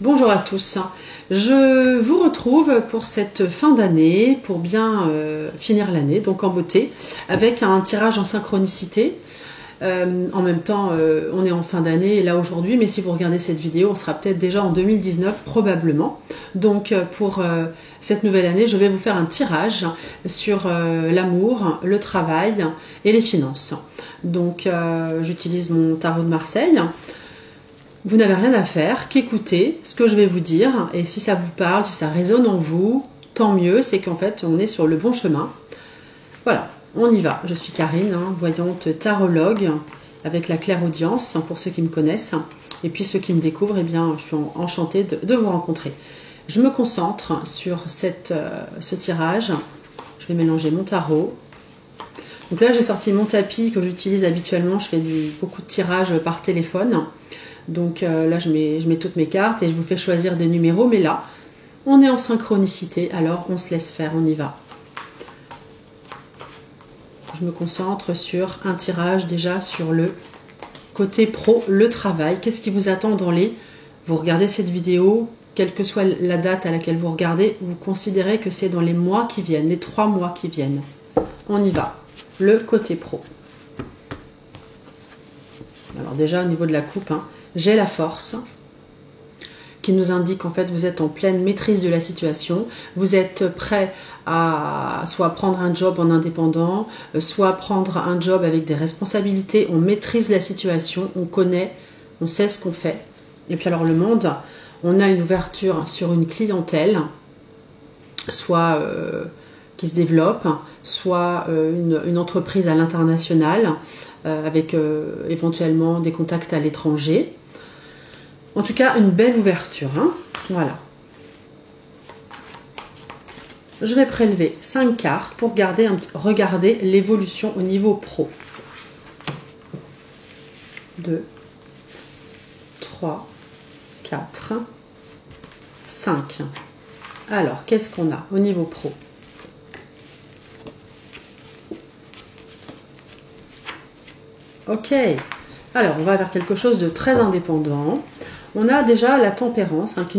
Bonjour à tous, je vous retrouve pour cette fin d'année, pour bien finir l'année, donc en beauté, avec un tirage en synchronicité. En même temps, on est en fin d'année là aujourd'hui, mais si vous regardez cette vidéo, on sera peut-être déjà en 2019 probablement. Donc pour cette nouvelle année, je vais vous faire un tirage sur l'amour, le travail et les finances. Donc j'utilise mon tarot de Marseille. Vous n'avez rien à faire qu'écouter ce que je vais vous dire, et si ça vous parle, si ça résonne en vous, tant mieux, c'est qu'en fait on est sur le bon chemin. Voilà, on y va. Je suis Karine, voyante tarologue avec la clairaudience pour ceux qui me connaissent, et puis ceux qui me découvrent, eh bien je suis enchantée de vous rencontrer. Je me concentre sur ce tirage. Je vais mélanger mon tarot. Donc là j'ai sorti mon tapis que j'utilise habituellement, je fais beaucoup de tirages par téléphone. Donc là, je mets toutes mes cartes et je vous fais choisir des numéros. Mais là, on est en synchronicité, alors on se laisse faire, on y va. Je me concentre sur un tirage déjà sur le côté pro, le travail. Qu'est-ce qui vous attend dans les... Vous regardez cette vidéo, quelle que soit la date à laquelle vous regardez, vous considérez que c'est dans les mois qui viennent, les 3 mois qui viennent. On y va. Le côté pro. Alors déjà, au niveau de la coupe, j'ai la force qui nous indique en fait vous êtes en pleine maîtrise de la situation, vous êtes prêt à soit prendre un job en indépendant, soit prendre un job avec des responsabilités, on maîtrise la situation, on connaît, on sait ce qu'on fait. Et puis alors le monde, on a une ouverture sur une clientèle, soit qui se développe, soit une entreprise à l'international, avec éventuellement des contacts à l'étranger. En tout cas, une belle ouverture. Voilà. Je vais prélever 5 cartes pour regarder l'évolution au niveau pro. 2, 3, 4, 5. Alors, qu'est-ce qu'on a au niveau pro ? Ok. Alors, on va vers quelque chose de très indépendant. On a déjà la tempérance qui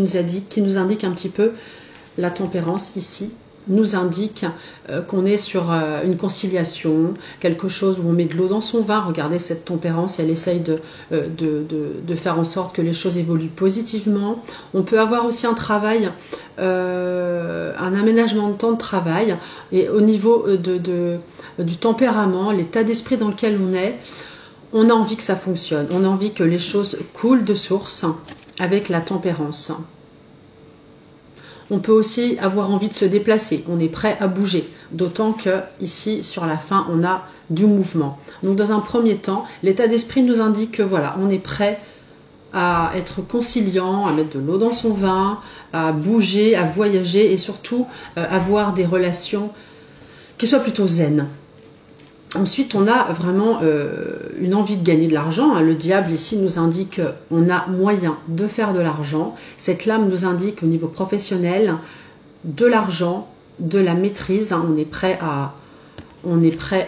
nous indique un petit peu, la tempérance ici, nous indique qu'on est sur une conciliation, quelque chose où on met de l'eau dans son vin. Regardez cette tempérance, elle essaye de faire en sorte que les choses évoluent positivement. On peut avoir aussi un travail, un aménagement de temps de travail, et au niveau du tempérament, l'état d'esprit dans lequel on a envie que ça fonctionne, on a envie que les choses coulent de source avec la tempérance. On peut aussi avoir envie de se déplacer, on est prêt à bouger, d'autant que ici sur la fin on a du mouvement. Donc dans un premier temps, l'état d'esprit nous indique que voilà, on est prêt à être conciliant, à mettre de l'eau dans son vin, à bouger, à voyager et surtout avoir des relations qui soient plutôt zen. Ensuite, on a vraiment une envie de gagner de l'argent. Le diable ici nous indique qu'on a moyen de faire de l'argent. Cette lame nous indique au niveau professionnel de l'argent, de la maîtrise. On est prêt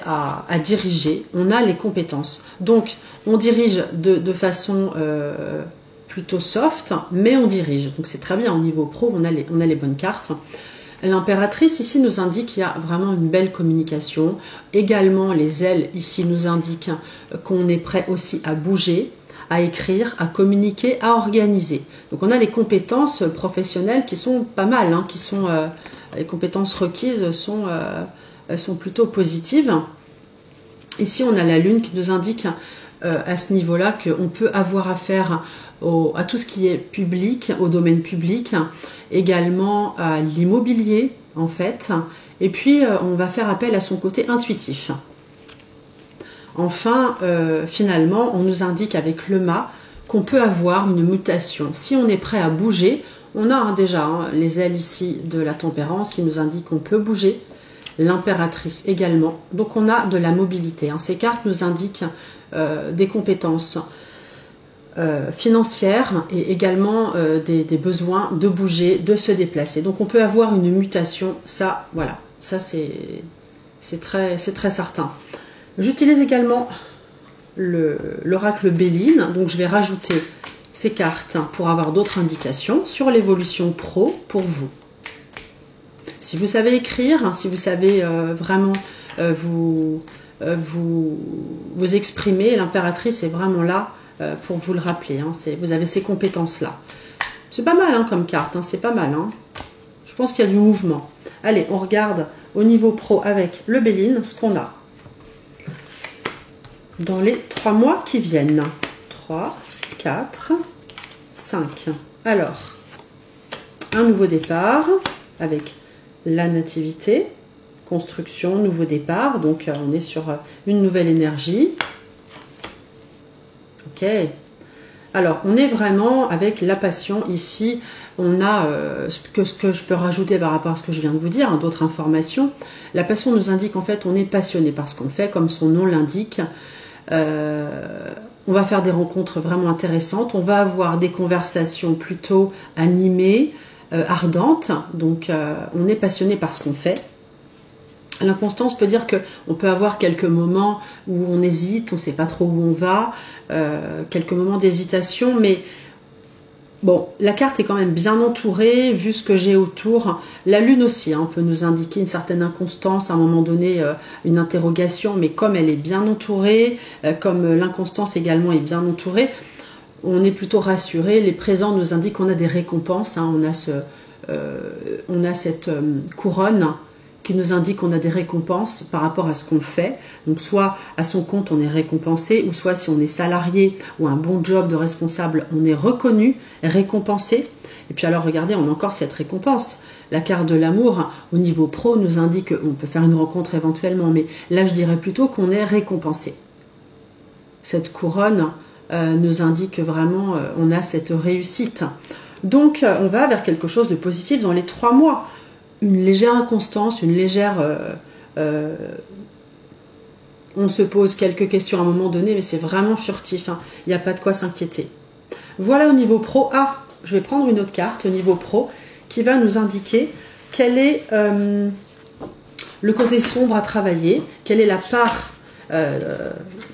à diriger. On a les compétences. Donc, on dirige de façon plutôt soft, mais on dirige. Donc, c'est très bien. Au niveau pro, on a les bonnes cartes. L'impératrice ici nous indique qu'il y a vraiment une belle communication. Également, les ailes ici nous indiquent qu'on est prêt aussi à bouger, à écrire, à communiquer, à organiser. Donc on a les compétences professionnelles qui sont pas mal, les compétences requises elles sont plutôt positives. Ici on a la lune qui nous indique à ce niveau-là qu'on peut avoir affaire à tout ce qui est public, au domaine public, également à l'immobilier en fait, et puis on va faire appel à son côté intuitif. Enfin, finalement, on nous indique avec le mât qu'on peut avoir une mutation. Si on est prêt à bouger, on a déjà les ailes ici de la tempérance qui nous indiquent qu'on peut bouger, l'impératrice également, donc on a de la mobilité. Ces cartes nous indiquent des compétences financières et également des besoins de bouger, de se déplacer. Donc on peut avoir une mutation, ça voilà, ça c'est très certain. J'utilise également l'oracle Béline, donc je vais rajouter ces cartes pour avoir d'autres indications sur l'évolution pro pour vous. Si vous savez écrire, si vous savez vraiment vous exprimer, l'impératrice est vraiment là pour vous le rappeler. Hein. Vous avez ces compétences-là. C'est pas mal hein, comme carte, hein, c'est pas mal. Hein. Je pense qu'il y a du mouvement. Allez, on regarde au niveau pro avec le Béline ce qu'on a dans les 3 mois qui viennent. 3, 4, 5. Alors, un nouveau départ avec la nativité, construction, nouveau départ. Donc, on est sur une nouvelle énergie. Ok. Alors, on est vraiment avec la passion ici. On a ce que je peux rajouter par rapport à ce que je viens de vous dire, hein, d'autres informations. La passion nous indique en fait on est passionné par ce qu'on fait, comme son nom l'indique. On va faire des rencontres vraiment intéressantes. On va avoir des conversations plutôt animées, ardentes. Donc, on est passionné par ce qu'on fait. L'inconstance peut dire qu'on peut avoir quelques moments où on hésite, on ne sait pas trop où on va, quelques moments d'hésitation, mais bon, la carte est quand même bien entourée, vu ce que j'ai autour. La lune aussi hein, peut nous indiquer une certaine inconstance, à un moment donné, une interrogation, mais comme elle est bien entourée, comme l'inconstance également est bien entourée, on est plutôt rassuré. Les présents nous indiquent qu'on a des récompenses, hein, on a cette couronne qui nous indique qu'on a des récompenses par rapport à ce qu'on fait. Donc soit à son compte on est récompensé, ou soit si on est salarié ou un bon job de responsable, on est reconnu, récompensé. Et puis alors regardez, on a encore cette récompense. La carte de l'amour au niveau pro nous indique qu'on peut faire une rencontre éventuellement, mais là je dirais plutôt qu'on est récompensé. Cette couronne nous indique vraiment on a cette réussite. Donc on va vers quelque chose de positif dans les 3 mois. Une légère inconstance, une légère... on se pose quelques questions à un moment donné, mais c'est vraiment furtif. Hein. Il n'y a pas de quoi s'inquiéter. Voilà au niveau pro. Ah, je vais prendre une autre carte au niveau pro qui va nous indiquer quel est le côté sombre à travailler, quelle est la part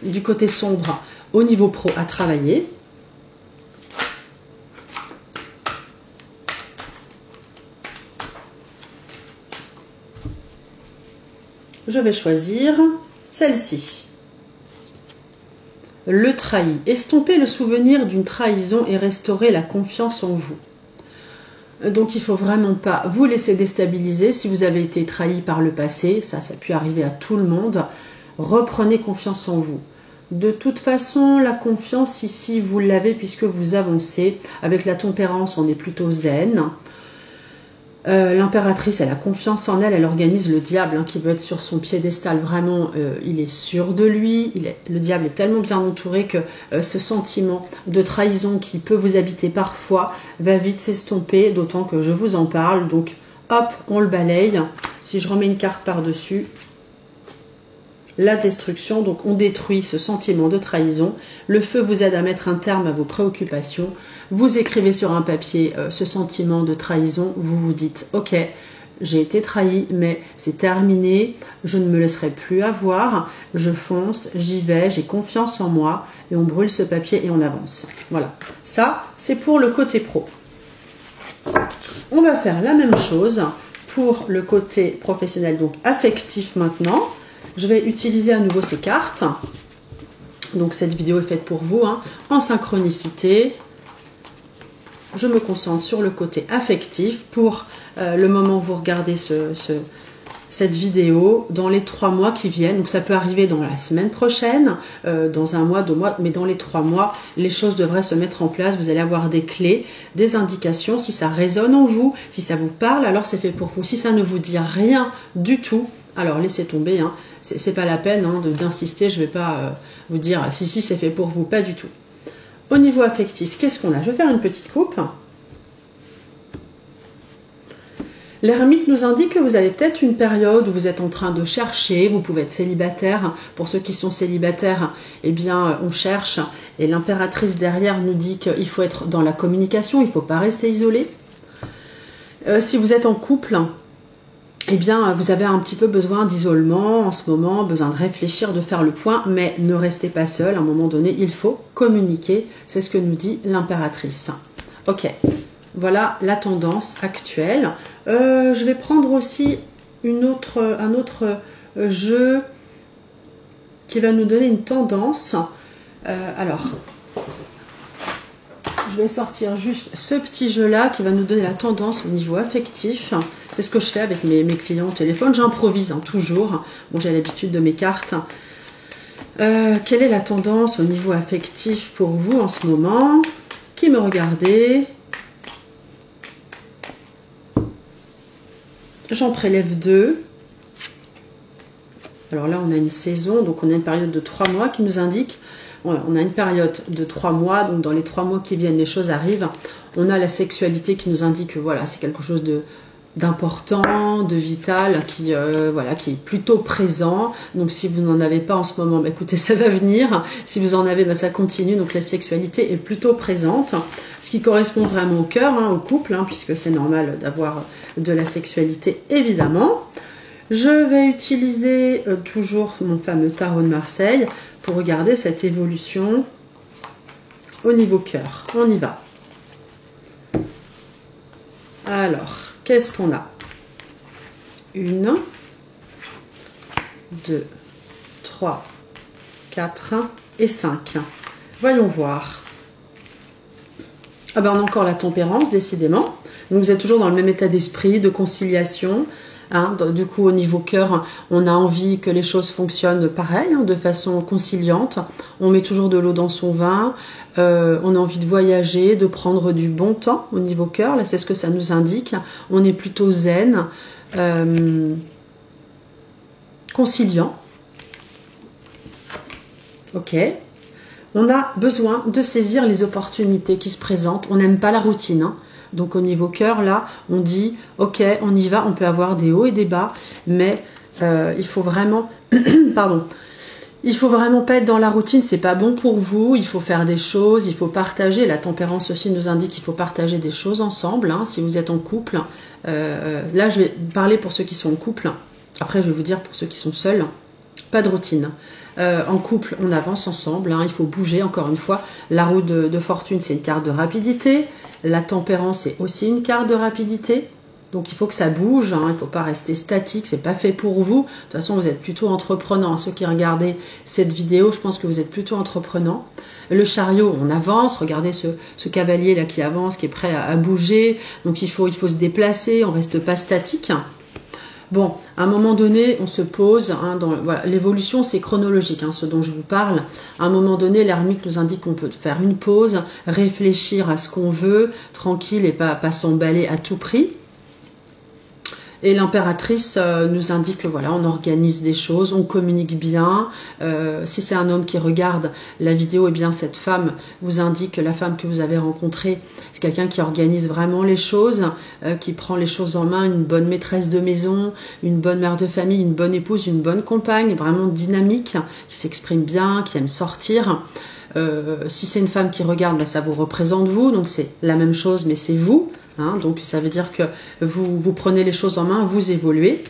du côté sombre au niveau pro à travailler. Je vais choisir celle-ci. Le trahi. Estomper le souvenir d'une trahison et restaurer la confiance en vous. Donc il ne faut vraiment pas vous laisser déstabiliser. Si vous avez été trahi par le passé, ça peut arriver à tout le monde, reprenez confiance en vous. De toute façon, la confiance ici, vous l'avez puisque vous avancez. Avec la tempérance, on est plutôt zen. L'impératrice, elle a confiance en elle, elle organise le diable hein, qui veut être sur son piédestal. Vraiment, il est sûr de lui. Le diable est tellement bien entouré que ce sentiment de trahison qui peut vous habiter parfois va vite s'estomper, d'autant que je vous en parle. Donc, hop, on le balaye. Si je remets une carte par-dessus, la destruction, donc on détruit ce sentiment de trahison. Le feu vous aide à mettre un terme à vos préoccupations. Vous écrivez sur un papier ce sentiment de trahison. Vous vous dites, ok, j'ai été trahi, mais c'est terminé. Je ne me laisserai plus avoir. Je fonce, j'y vais, j'ai confiance en moi. Et on brûle ce papier et on avance. Voilà, ça c'est pour le côté pro. On va faire la même chose pour le côté professionnel, donc affectif maintenant. Je vais utiliser à nouveau ces cartes. Donc cette vidéo est faite pour vous, hein, en synchronicité. Je me concentre sur le côté affectif pour le moment où vous regardez cette vidéo, dans les 3 mois qui viennent. Donc ça peut arriver dans la semaine prochaine, dans 1 mois, 2 mois, mais dans les 3 mois, les choses devraient se mettre en place. Vous allez avoir des clés, des indications. Si ça résonne en vous, si ça vous parle, alors c'est fait pour vous. Si ça ne vous dit rien du tout, alors laissez tomber, hein. C'est pas la peine hein, d'insister, je vais pas vous dire si c'est fait pour vous, pas du tout. Au niveau affectif, qu'est-ce qu'on a? Je vais faire une petite coupe. L'ermite nous indique que vous avez peut-être une période où vous êtes en train de chercher, vous pouvez être célibataire. Pour ceux qui sont célibataires, eh bien on cherche. Et l'impératrice derrière nous dit qu'il faut être dans la communication, il ne faut pas rester isolé. Si vous êtes en couple, eh bien, vous avez un petit peu besoin d'isolement en ce moment, besoin de réfléchir, de faire le point, mais ne restez pas seul. À un moment donné, il faut communiquer. C'est ce que nous dit l'impératrice. Ok, voilà la tendance actuelle. Je vais prendre aussi un autre jeu qui va nous donner une tendance. Alors, je vais sortir juste ce petit jeu-là qui va nous donner la tendance au niveau affectif. C'est ce que je fais avec mes clients au téléphone. J'improvise toujours. Bon, j'ai l'habitude de mes cartes. Quelle est la tendance au niveau affectif pour vous en ce moment? Qui me regardez? J'en prélève 2. Alors là, on a une saison, donc on a une période de 3 mois qui nous indique... On a une période de 3 mois, donc dans les 3 mois qui viennent, les choses arrivent. On a la sexualité qui nous indique que voilà, c'est quelque chose d'important, de vital, qui est plutôt présent. Donc si vous n'en avez pas en ce moment, bah, écoutez, ça va venir. Si vous en avez, bah, ça continue. Donc la sexualité est plutôt présente, ce qui correspond vraiment au cœur, au couple, puisque c'est normal d'avoir de la sexualité, évidemment. Je vais utiliser toujours mon fameux tarot de Marseille pour regarder cette évolution au niveau cœur. On y va. Alors, qu'est-ce qu'on a? 1, 2, 3, 4 et 5. Voyons voir. Ah ben on a encore la tempérance, décidément. Donc vous êtes toujours dans le même état d'esprit, de conciliation. Du coup, au niveau cœur, on a envie que les choses fonctionnent pareil, de façon conciliante. On met toujours de l'eau dans son vin. On a envie de voyager, de prendre du bon temps au niveau cœur. Là, c'est ce que ça nous indique. On est plutôt zen, conciliant. Ok. On a besoin de saisir les opportunités qui se présentent. On n'aime pas la routine. Donc au niveau cœur, là, on dit, ok, on y va, on peut avoir des hauts et des bas, mais il faut vraiment, pardon, il faut vraiment pas être dans la routine, c'est pas bon pour vous, il faut faire des choses, il faut partager. La tempérance aussi nous indique qu'il faut partager des choses ensemble, si vous êtes en couple. Là, je vais parler pour ceux qui sont en couple, après je vais vous dire pour ceux qui sont seuls, pas de routine. En couple, on avance ensemble, il faut bouger, encore une fois. La roue de fortune, c'est une carte de rapidité. La tempérance, c'est aussi une carte de rapidité. Donc il faut que ça bouge, il ne faut pas rester statique, c'est pas fait pour vous. De toute façon, vous êtes plutôt entreprenant. Ceux qui regardez cette vidéo, je pense que vous êtes plutôt entreprenant. Le chariot, on avance. Regardez ce cavalier là qui avance, qui est prêt à bouger. Donc il faut se déplacer, on reste pas statique. Bon, à un moment donné, on se pose. Voilà, l'évolution, c'est chronologique, ce dont je vous parle. À un moment donné, l'ermite nous indique qu'on peut faire une pause, réfléchir à ce qu'on veut, tranquille et pas s'emballer à tout prix. Et l'impératrice nous indique que voilà, on organise des choses, on communique bien. Si c'est un homme qui regarde la vidéo, eh bien cette femme vous indique que la femme que vous avez rencontrée, c'est quelqu'un qui organise vraiment les choses, qui prend les choses en main, une bonne maîtresse de maison, une bonne mère de famille, une bonne épouse, une bonne compagne, vraiment dynamique, qui s'exprime bien, qui aime sortir. Si c'est une femme qui regarde, ça vous représente vous, donc c'est la même chose, mais c'est vous. Donc ça veut dire que vous prenez les choses en main, vous évoluez.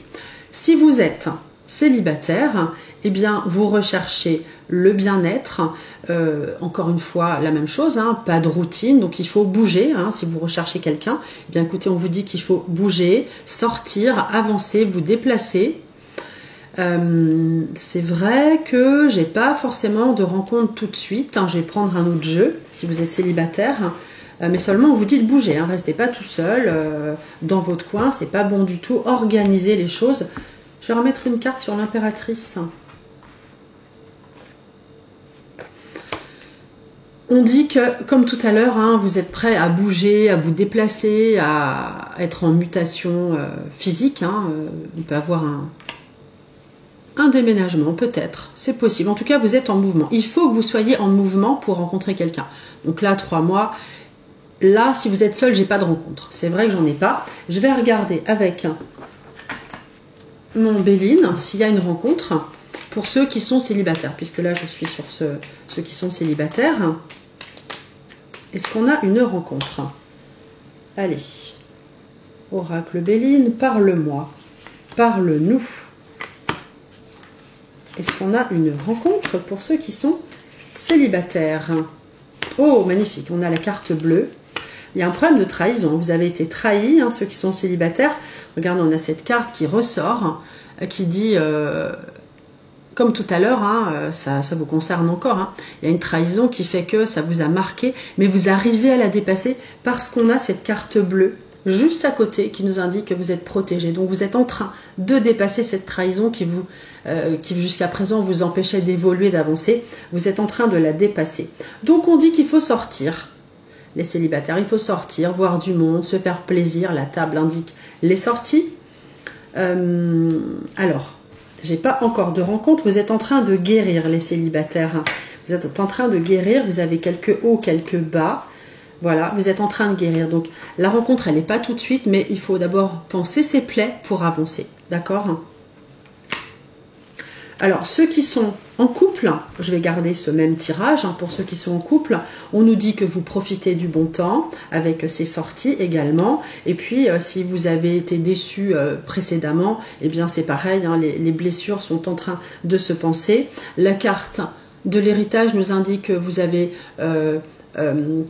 Si vous êtes célibataire, eh bien vous recherchez le bien-être. Encore une fois, la même chose, pas de routine, donc il faut bouger. Si vous recherchez quelqu'un, eh bien écoutez, on vous dit qu'il faut bouger, sortir, avancer, vous déplacer. C'est vrai que j'ai pas forcément de rencontre tout de suite. Je vais prendre un autre jeu si vous êtes célibataire. Mais seulement on vous dit de bouger, restez pas tout seul dans votre coin, c'est pas bon du tout. Organisez les choses. Je vais remettre une carte sur l'impératrice. On dit que, comme tout à l'heure, vous êtes prêt à bouger, à vous déplacer, à être en mutation physique. On peut avoir un déménagement, peut-être, c'est possible. En tout cas, vous êtes en mouvement. Il faut que vous soyez en mouvement pour rencontrer quelqu'un. Donc là, 3 mois... Là, si vous êtes seul, j'ai pas de rencontre. C'est vrai que j'en ai pas. Je vais regarder avec mon Béline s'il y a une rencontre pour ceux qui sont célibataires. Puisque là, je suis sur ceux qui sont célibataires. Est-ce qu'on a une rencontre? Allez. Oracle Béline, parle-moi. parle-nous. Est-ce qu'on a une rencontre pour ceux qui sont célibataires? Oh, magnifique, on a la carte bleue. Il y a un problème de trahison. Vous avez été trahis, hein, ceux qui sont célibataires. Regardez, on a cette carte qui ressort, qui dit, comme tout à l'heure, hein, ça vous concerne encore, hein, il y a une trahison qui fait que ça vous a marqué, mais vous arrivez à la dépasser parce qu'on a cette carte bleue juste à côté qui nous indique que vous êtes protégé. Donc vous êtes en train de dépasser cette trahison qui jusqu'à présent vous empêchait d'évoluer, d'avancer. Vous êtes en train de la dépasser. Donc on dit qu'il faut sortir. Les célibataires, il faut sortir, voir du monde, se faire plaisir. La table indique les sorties. Alors, j'ai pas encore de rencontre. Vous êtes en train de guérir, les célibataires. Vous êtes en train de guérir. Vous avez quelques hauts, quelques bas. Voilà, vous êtes en train de guérir. Donc, la rencontre, elle n'est pas tout de suite, mais il faut d'abord penser ses plaies pour avancer. D'accord? Alors, ceux qui sont en couple, je vais garder ce même tirage. Hein, pour ceux qui sont en couple, on nous dit que vous profitez du bon temps avec ces sorties également. Et puis, si vous avez été déçu précédemment, eh bien, c'est pareil. Hein, les blessures sont en train de se penser. La carte de l'héritage nous indique que vous avez...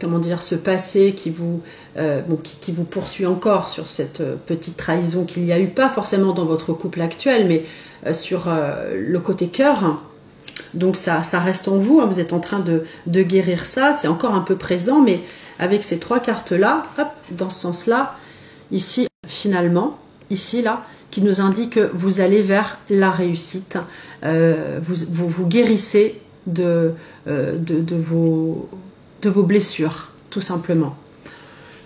comment dire, ce passé qui vous poursuit encore sur cette petite trahison qu'il y a eu, pas forcément dans votre couple actuel, mais sur le côté cœur. Donc ça reste en vous, hein, vous êtes en train de guérir ça, c'est encore un peu présent, mais avec ces trois cartes-là, hop, dans ce sens-là, ici, finalement, ici, là, qui nous indique que vous allez vers la réussite, vous guérissez de vos blessures, tout simplement.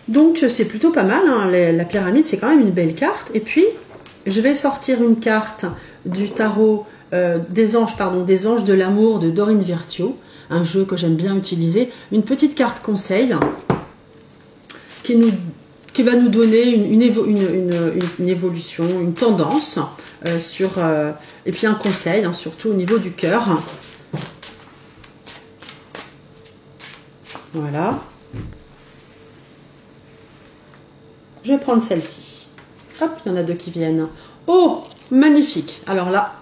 Donc c'est plutôt pas mal, hein. La pyramide, c'est quand même une belle carte. Et puis je vais sortir une carte du tarot des anges de l'amour de Dorine Virtue, un jeu que j'aime bien utiliser, une petite carte conseil qui va nous donner une évolution, une tendance et puis un conseil, hein, surtout au niveau du cœur. Voilà. Je vais prendre celle-ci. Hop, il y en a deux qui viennent. Oh, magnifique. Alors là,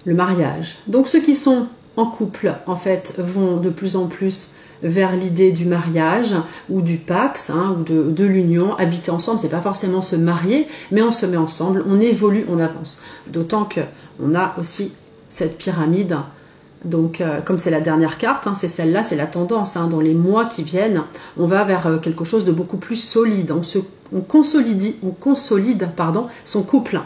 le mariage. Donc ceux qui sont en couple, en fait, vont de plus en plus vers l'idée du mariage ou du pax, hein, ou de l'union. Habiter ensemble, c'est pas forcément se marier, mais on se met ensemble, on évolue, on avance. D'autant qu'on a aussi cette pyramide. Donc, comme c'est la dernière carte, hein, c'est celle-là, c'est la tendance. Hein, dans les mois qui viennent, on va vers quelque chose de beaucoup plus solide. On consolide son couple.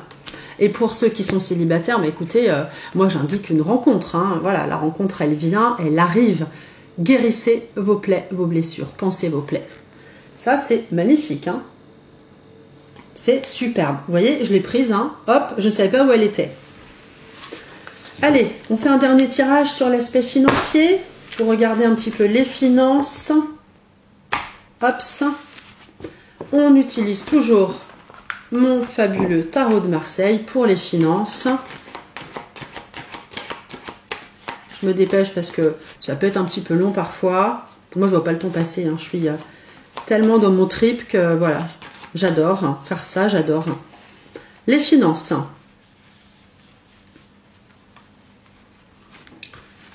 Et pour ceux qui sont célibataires, mais écoutez, moi j'indique une rencontre. Hein, voilà, la rencontre, elle vient, elle arrive. Guérissez vos plaies, vos blessures. Pensez vos plaies. Ça, c'est magnifique. Hein. C'est superbe. Vous voyez, je l'ai prise. Hein, hop, je ne savais pas où elle était. Allez, on fait un dernier tirage sur l'aspect financier pour regarder un petit peu les finances. Hop, on utilise toujours mon fabuleux tarot de Marseille pour les finances. Je me dépêche parce que ça peut être un petit peu long parfois. Moi, je vois pas le temps passer. Hein. Je suis tellement dans mon trip que voilà, j'adore hein, faire ça, j'adore. Les finances.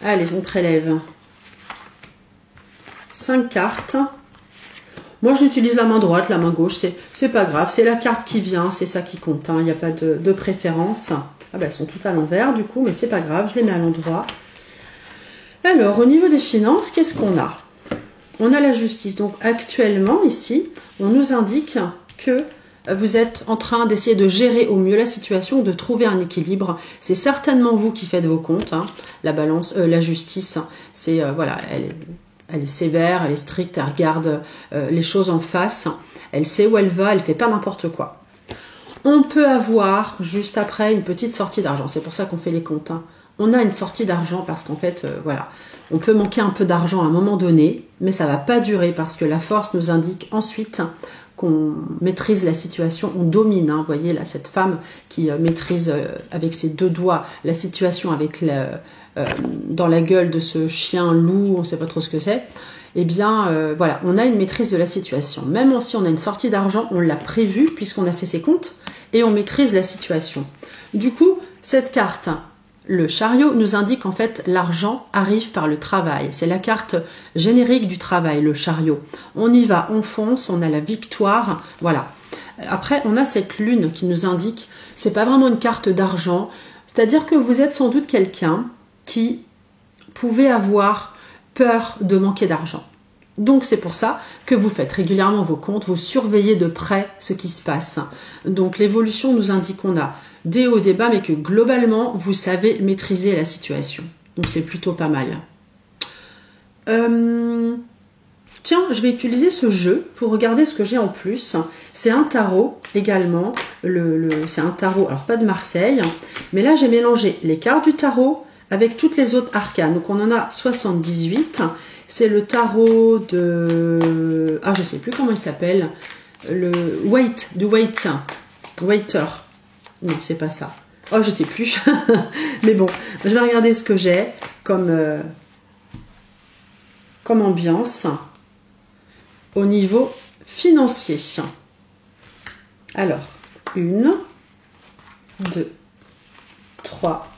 Allez, on prélève 5 cartes. Moi, j'utilise la main droite, la main gauche. C'est pas grave. C'est la carte qui vient. C'est ça qui compte. Il n'y a pas de préférence. Ah ben, elles sont toutes à l'envers, du coup. Mais c'est pas grave. Je les mets à l'endroit. Alors, au niveau des finances, qu'est-ce qu'on a? On a la justice. Donc, actuellement, ici, on nous indique que vous êtes en train d'essayer de gérer au mieux la situation, de trouver un équilibre. C'est certainement vous qui faites vos comptes. Hein. La balance, la justice, c'est voilà, elle est sévère, elle est stricte, elle regarde les choses en face. Elle sait où elle va, elle fait pas n'importe quoi. On peut avoir juste après une petite sortie d'argent. C'est pour ça qu'on fait les comptes. Hein. On a une sortie d'argent parce qu'en fait, voilà, on peut manquer un peu d'argent à un moment donné, mais ça va pas durer parce que la force nous indique ensuite qu'on maîtrise la situation, on domine. Hein, vous voyez là, cette femme qui maîtrise avec ses deux doigts la situation avec dans la gueule de ce chien loup, on ne sait pas trop ce que c'est. Eh bien, voilà, on a une maîtrise de la situation. Même si on a une sortie d'argent, on l'a prévu puisqu'on a fait ses comptes. et on maîtrise la situation. Du coup, cette carte, le chariot, nous indique en fait l'argent arrive par le travail. C'est la carte générique du travail, le chariot. On y va, on fonce, on a la victoire, voilà. Après, on a cette lune qui nous indique, c'est pas vraiment une carte d'argent, c'est-à-dire que vous êtes sans doute quelqu'un qui pouvait avoir peur de manquer d'argent. Donc c'est pour ça que vous faites régulièrement vos comptes, vous surveillez de près ce qui se passe. Donc l'évolution nous indique qu'on a des hauts, des bas, mais que globalement, vous savez maîtriser la situation. Donc c'est plutôt pas mal. Tiens, je vais utiliser ce jeu pour regarder ce que j'ai en plus. C'est un tarot également. C'est un tarot, alors pas de Marseille, mais là j'ai mélangé les cartes du tarot avec toutes les autres arcanes. Donc on en a 78. C'est le tarot de... Ah, je sais plus comment il s'appelle. Le Waiter. Non, c'est pas ça. Oh, je sais plus. Mais bon, je vais regarder ce que j'ai comme ambiance au niveau financier. Alors, 1, 2, 3,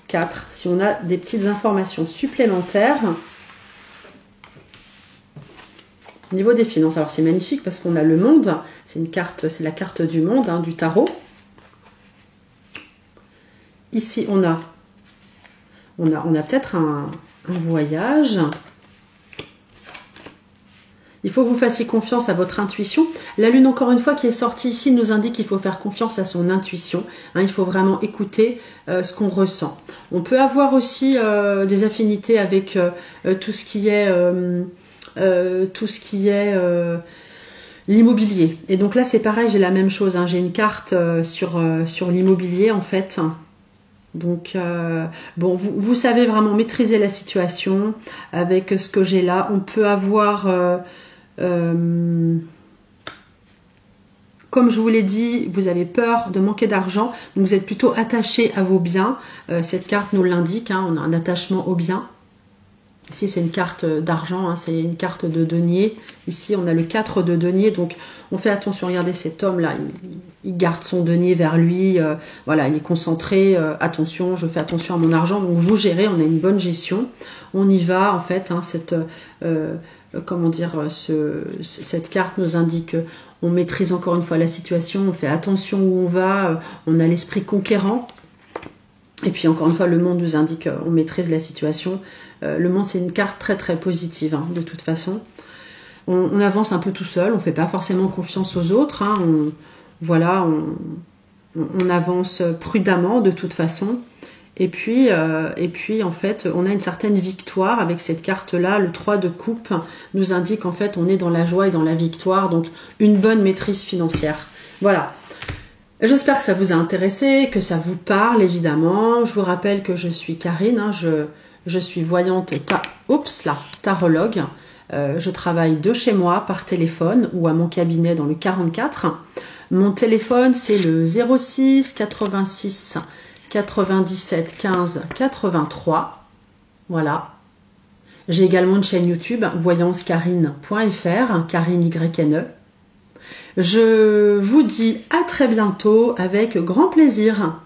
4. Si on a des petites informations supplémentaires au niveau des finances. Alors, c'est magnifique parce qu'on a le monde. C'est une carte, c'est la carte du monde, hein, du tarot. Ici, on a peut-être un voyage. Il faut que vous fassiez confiance à votre intuition. La lune, encore une fois, qui est sortie ici, nous indique qu'il faut faire confiance à son intuition. Hein, il faut vraiment écouter ce qu'on ressent. On peut avoir aussi des affinités avec tout ce qui est l'immobilier. Et donc là, c'est pareil, j'ai la même chose. Hein. J'ai une carte sur l'immobilier, en fait. Donc, bon, vous savez vraiment maîtriser la situation avec ce que j'ai là. On peut avoir, comme je vous l'ai dit, vous avez peur de manquer d'argent. Donc, vous êtes plutôt attaché à vos biens. Cette carte nous l'indique, hein, on a un attachement aux biens. Ici, c'est une carte d'argent, hein, c'est une carte de denier. Ici, on a le 4 de denier. Donc, on fait attention. Regardez cet homme-là, il garde son denier vers lui. Voilà, il est concentré. Attention, je fais attention à mon argent. Donc, vous gérez, on a une bonne gestion. On y va, en fait. Hein, cette carte nous indique qu'on maîtrise encore une fois la situation. On fait attention où on va. On a l'esprit conquérant. Et puis, encore une fois, le monde nous indique qu'on maîtrise la situation. Le monde, c'est une carte très très positive, hein, de toute façon. On avance un peu tout seul, on ne fait pas forcément confiance aux autres. Hein, on avance prudemment de toute façon. Et puis, en fait, on a une certaine victoire avec cette carte-là. Le 3 de coupe nous indique, en fait, on est dans la joie et dans la victoire. Donc, une bonne maîtrise financière. Voilà. J'espère que ça vous a intéressé, que ça vous parle, évidemment. Je vous rappelle que je suis Karine, hein, je suis voyante tarologue. Je travaille de chez moi par téléphone ou à mon cabinet dans le 44. Mon téléphone, c'est le 06 86 97 15 83. Voilà. J'ai également une chaîne YouTube, voyancekarine.fr, Karine YNE. Je vous dis à très bientôt avec grand plaisir.